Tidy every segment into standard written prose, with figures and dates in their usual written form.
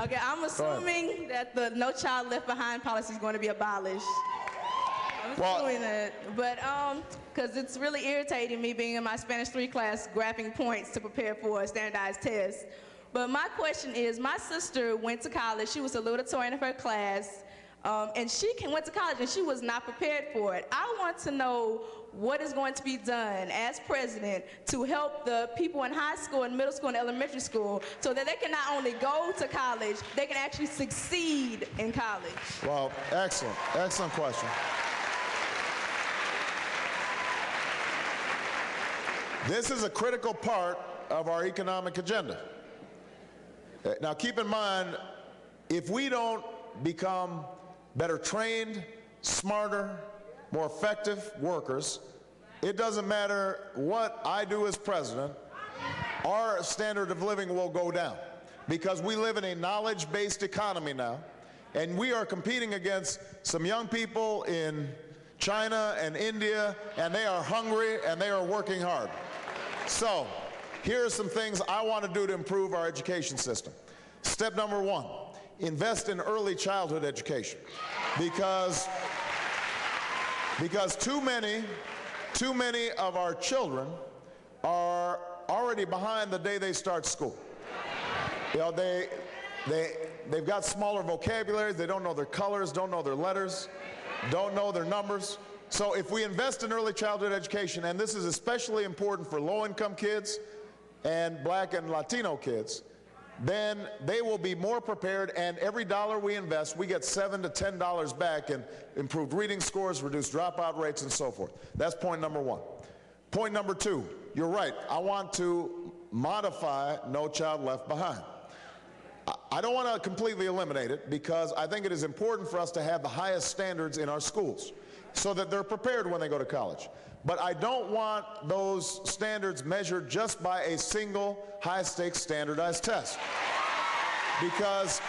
Okay, I'm assuming that the No Child Left Behind policy is going to be abolished. I'm assuming that, but because it's really irritating me being in my Spanish 3 class, grabbing points to prepare for a standardized test. But my question is, my sister went to college. She was a salutatorian of her class, and she went to college and she was not prepared for it. I want to know what is going to be done as president to help the people in high school and middle school and elementary school so that they can not only go to college, they can actually succeed in college. Well, excellent, excellent question. This is a critical part of our economic agenda. Now keep in mind, if we don't become better trained, smarter, more effective workers, it doesn't matter what I do as president, our standard of living will go down because we live in a knowledge-based economy now, and we are competing against some young people in China and India, and they are hungry and they are working hard. So here are some things I want to do to improve our education system. Step number 1, invest in early childhood education because too many of our children are already behind the day they start school. You know, they've got smaller vocabularies, they don't know their colors, don't know their letters, don't know their numbers. So if we invest in early childhood education, and this is especially important for low-income kids and Black and Latino kids, then they will be more prepared, and every dollar we invest, we get $7 to $10 back in improved reading scores, reduced dropout rates, and so forth. That's point number 1. Point number 2, you're right, I want to modify No Child Left Behind. I don't want to completely eliminate it because I think it is important for us to have the highest standards in our schools so that they're prepared when they go to college. But I don't want those standards measured just by a single high-stakes standardized test. Because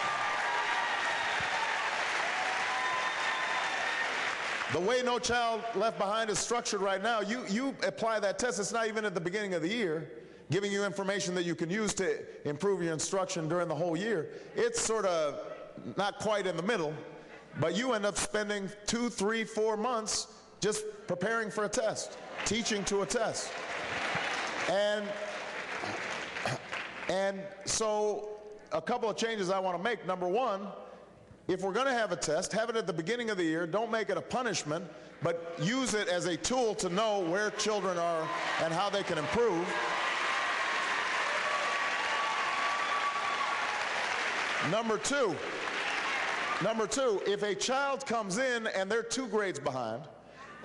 the way No Child Left Behind is structured right now, you apply that test, it's not even at the beginning of the year, giving you information that you can use to improve your instruction during the whole year. It's sort of not quite in the middle, but you end up spending 2, 3, 4 months just preparing for a test, teaching to a test. And so a couple of changes I want to make. Number 1, if we're going to have a test, have it at the beginning of the year. Don't make it a punishment, but use it as a tool to know where children are and how they can improve. Number two, if a child comes in and they're 2 grades behind,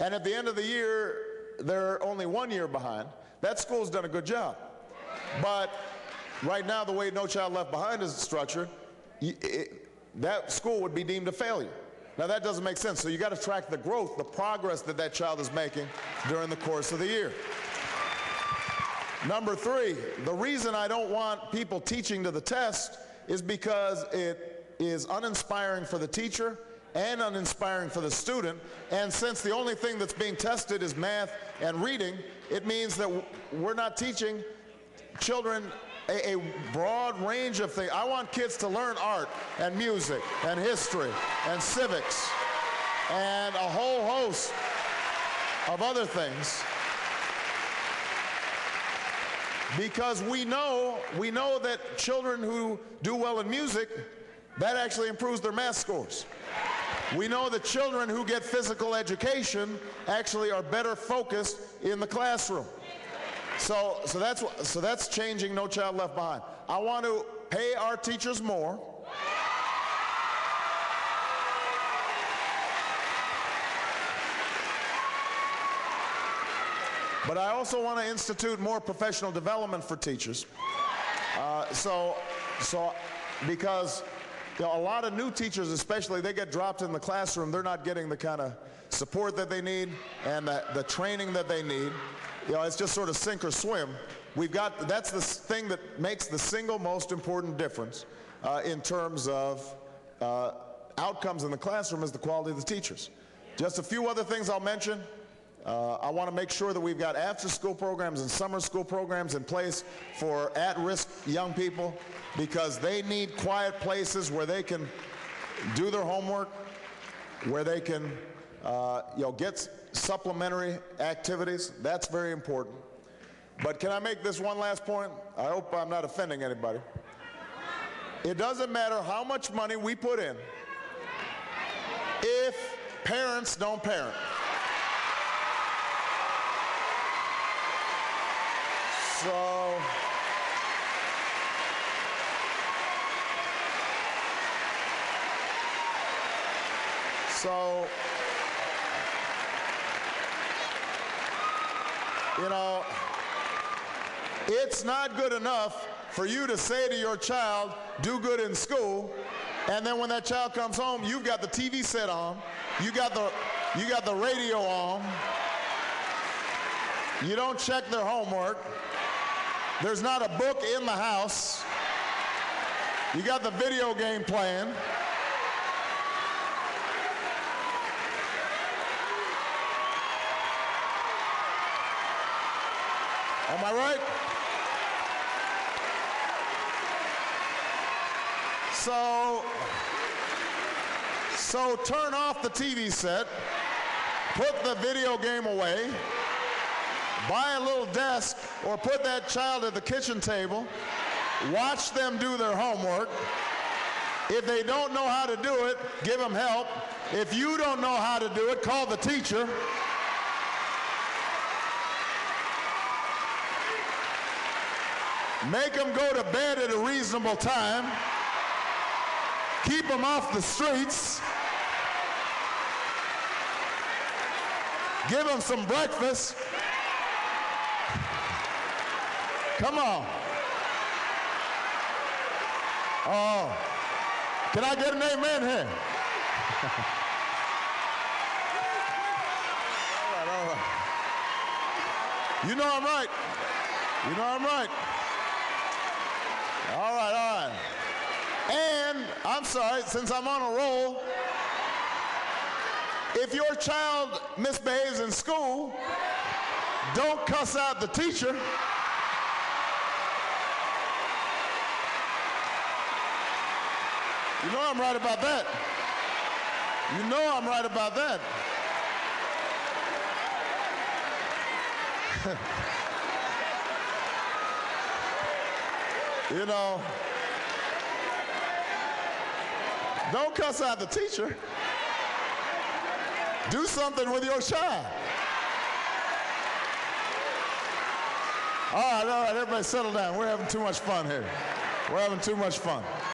and at the end of the year, they're only 1 year behind, that school's done a good job. But right now, the way No Child Left Behind is structured, that school would be deemed a failure. Now, that doesn't make sense. So you got to track the growth, the progress that that child is making during the course of the year. Number 3, the reason I don't want people teaching to the test is because it is uninspiring for the teacher and uninspiring for the student. And since the only thing that's being tested is math and reading, it means that we're not teaching children a broad range of things. I want kids to learn art and music and history and civics and a whole host of other things. Because we know that children who do well in music, that actually improves their math scores. We know that children who get physical education actually are better focused in the classroom. So that's changing No Child Left Behind. I want to pay our teachers more. But I also want to institute more professional development for teachers. Because a lot of new teachers especially, they get dropped in the classroom. They're not getting the kind of support that they need and the training that they need. It's just sort of sink or swim. That's the thing that makes the single most important difference in terms of outcomes in the classroom is the quality of the teachers. Just a few other things I'll mention. I want to make sure that we've got after-school programs and summer school programs in place for at-risk young people, because they need quiet places where they can do their homework, where they can get supplementary activities. That's very important. But can I make this one last point? I hope I'm not offending anybody. It doesn't matter how much money we put in if parents don't parent. So, you know, it's not good enough for you to say to your child, do good in school, and then when that child comes home, you've got the TV set on, you got the radio on, you don't check their homework, there's not a book in the house, you got the video game playing. Am I right? So turn off the TV set, put the video game away, buy a little desk, or put that child at the kitchen table, watch them do their homework. If they don't know how to do it, give them help. If you don't know how to do it, call the teacher. Make them go to bed at a reasonable time. Keep them off the streets. Give them some breakfast. Come on. Oh, can I get an amen here? All right. You know I'm right. You know I'm right. All right. And I'm sorry, since I'm on a roll, if your child misbehaves in school, don't cuss out the teacher. You know I'm right about that. You know I'm right about that. You know, don't cuss out the teacher. Do something with your child. All right, everybody settle down. We're having too much fun here. We're having too much fun.